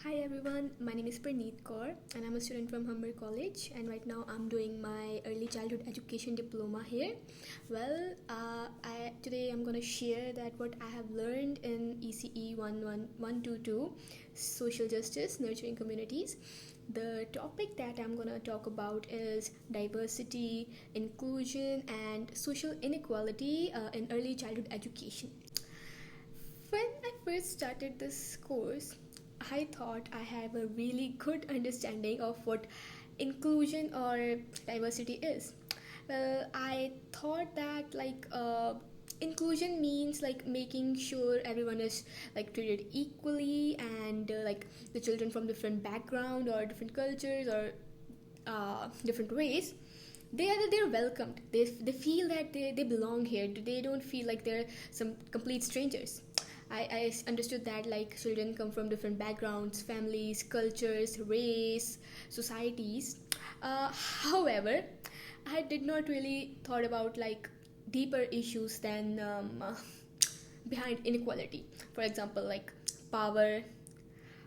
Hi everyone, my name is Praneet Kaur and I'm a student from Humber College, and right now I'm doing my early childhood education diploma here. Today I'm going to share that what I have learned in ECE122 Social Justice Nurturing Communities. The topic that I'm going to talk about is diversity, inclusion and social inequality in early childhood education. When I first started this course, I thought I have a really good understanding of what inclusion or diversity is. I thought that inclusion means like making sure everyone is like treated equally, and like the children from different background or different cultures or different race, they're welcomed. They feel that they belong here. They don't feel like they're some complete strangers. I understood that like children come from different backgrounds, families, cultures, race, societies. However, I did not really thought about like deeper issues than behind inequality. For example, like power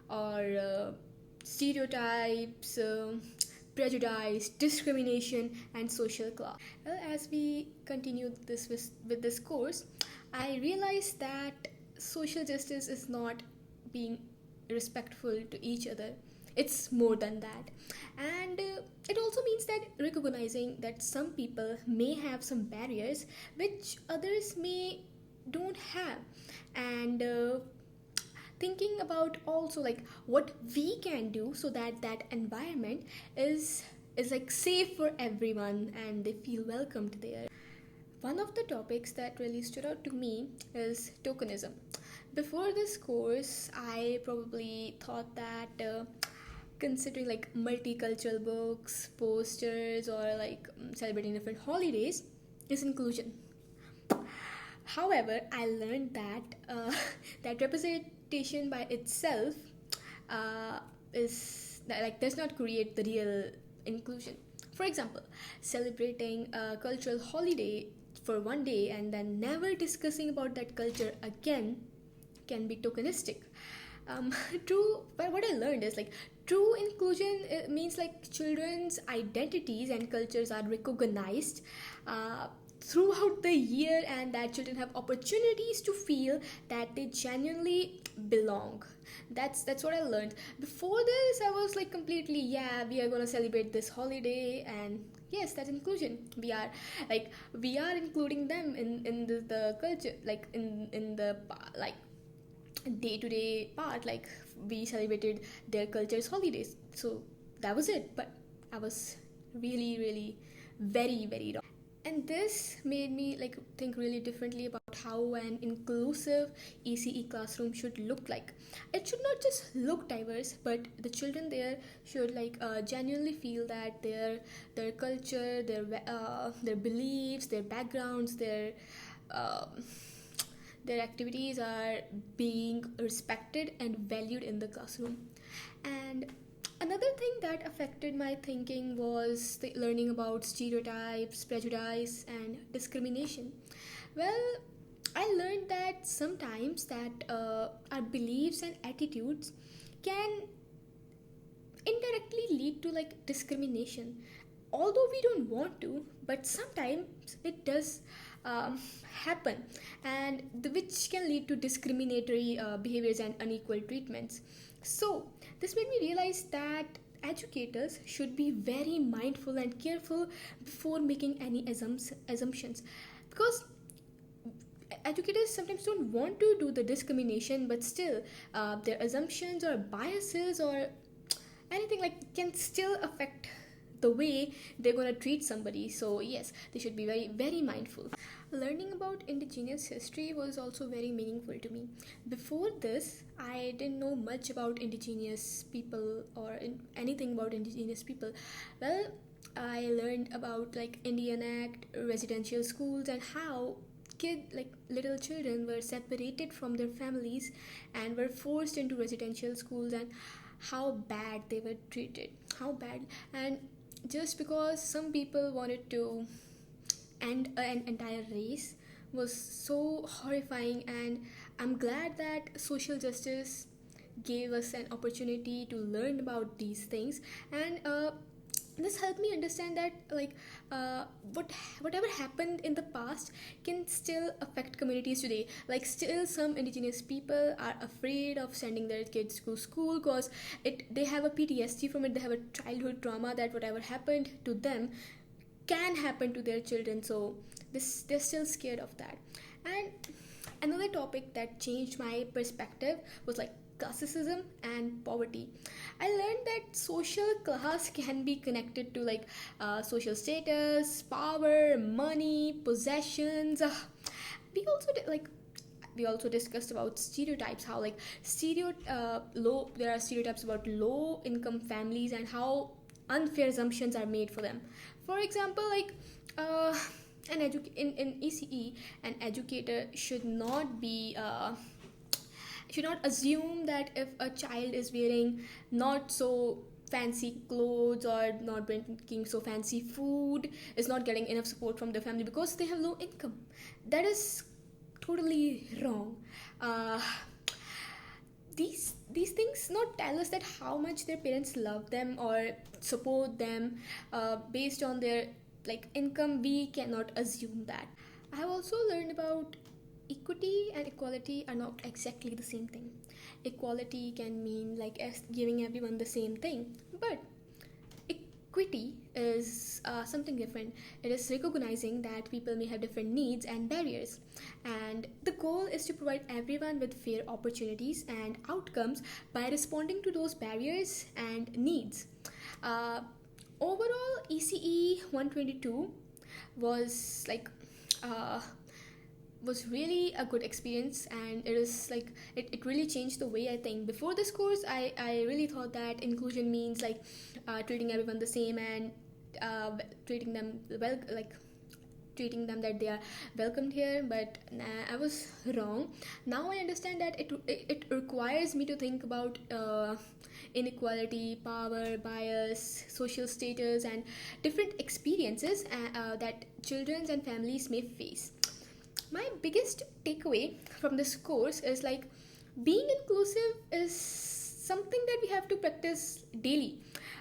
or stereotypes, prejudice, discrimination, and social class. Well, as we continue with this course, I realized that social justice is not being respectful to each other. It's more than that, and it also means that recognizing that some people may have some barriers which others may don't have, and thinking about also like what we can do so that that environment is like safe for everyone and they feel welcomed there. One of the topics that really stood out to me is tokenism. Before this course, I probably thought that considering like multicultural books, posters, or like celebrating different holidays is inclusion. However, I learned that that representation by itself uh, is that, like does not create the real inclusion. For example, celebrating a cultural holiday for one day and then never discussing about that culture again can be tokenistic. True, but what I learned is like true inclusion means like children's identities and cultures are recognized throughout the year, and that children have opportunities to feel that they genuinely belong. That's what I learned. Before this, I was like completely, yeah, we are gonna celebrate this holiday, and yes, that's inclusion. We are including them in the culture, like in the like day-to-day part, like we celebrated their culture's holidays, so that was it. But I was really very wrong, and this made me like think really differently about how an inclusive ECE classroom should look like. It should not just look diverse, but the children there should like genuinely feel that their culture, their beliefs, their backgrounds, uh, their activities are being respected and valued in the classroom. And another thing that affected my thinking was the learning about stereotypes, prejudice, and discrimination. Well, I learned that sometimes that our beliefs and attitudes can indirectly lead to like discrimination, although we don't want to, but sometimes it does happen, and which can lead to discriminatory behaviors and unequal treatments. So this made me realize that educators should be very mindful and careful before making any assumptions, because educators sometimes don't want to do the discrimination, but still their assumptions or biases or anything like can still affect the way they're going to treat somebody. So yes, they should be very mindful. Learning about indigenous history was also very meaningful to me. Before this, I didn't know much about indigenous people or anything about indigenous people. Well, I learned about like Indian Act, residential schools, and how little children were separated from their families and were forced into residential schools, and how bad they were treated, how bad. And just because some people wanted to end an entire race was so horrifying. And I'm glad that social justice gave us an opportunity to learn about these things. And this helped me understand that uh, what whatever happened in the past can still affect communities today. Like, still some indigenous people are afraid of sending their kids to school because they have a PTSD from it. They have a childhood trauma that whatever happened to them can happen to their children. So they're still scared of that. And another topic that changed my perspective was like classicism and poverty. I learned that social class can be connected to like social status, power, money, possessions. We also did, like we also discussed about stereotypes, how like low there are stereotypes about low income families and how unfair assumptions are made for them. For example, like in ECE, an educator should not assume that if a child is wearing not so fancy clothes or not drinking so fancy food, is not getting enough support from the family because they have low income. That is totally wrong. uh, these things not tell us that how much their parents love them or support them based on their like income. We cannot assume that. I have also learned about equity and equality are not exactly the same thing. Equality can mean like giving everyone the same thing, but equity is something different. It is recognizing that people may have different needs and barriers, and the goal is to provide everyone with fair opportunities and outcomes by responding to those barriers and needs. Uh, Overall, ECE 122 was like uh, was really a good experience, and it is like it really changed the way I think. Before this course, I really thought that inclusion means like treating everyone the same and treating them well, like treating them that they are welcomed here, but nah, I was wrong. Now I understand that it requires me to think about inequality, power, bias, social status, and different experiences that children and families may face. My biggest takeaway from this course is like being inclusive is something that we have to practice daily.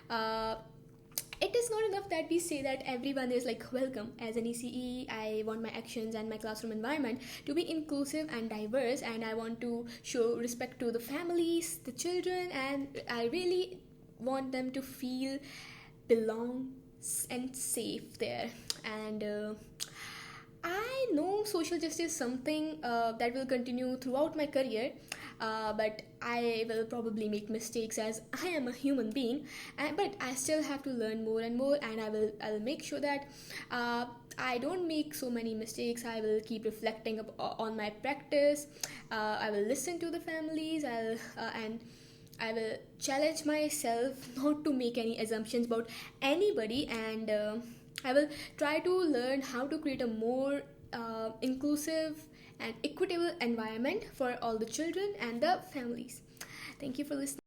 uh, it is not enough that we say that everyone is like welcome. As an ECE, I want my actions and my classroom environment to be inclusive and diverse, and I want to show respect to the families, the children, and I really want them to feel belong and safe there. And I know social justice is something that will continue throughout my career, but I will probably make mistakes as I am a human being. But I still have to learn more and more, and I'll make sure that I don't make so many mistakes. I will keep reflecting on my practice. I will listen to the families. And I will challenge myself not to make any assumptions about anybody, and I will try to learn how to create a more inclusive and equitable environment for all the children and the families. Thank you for listening.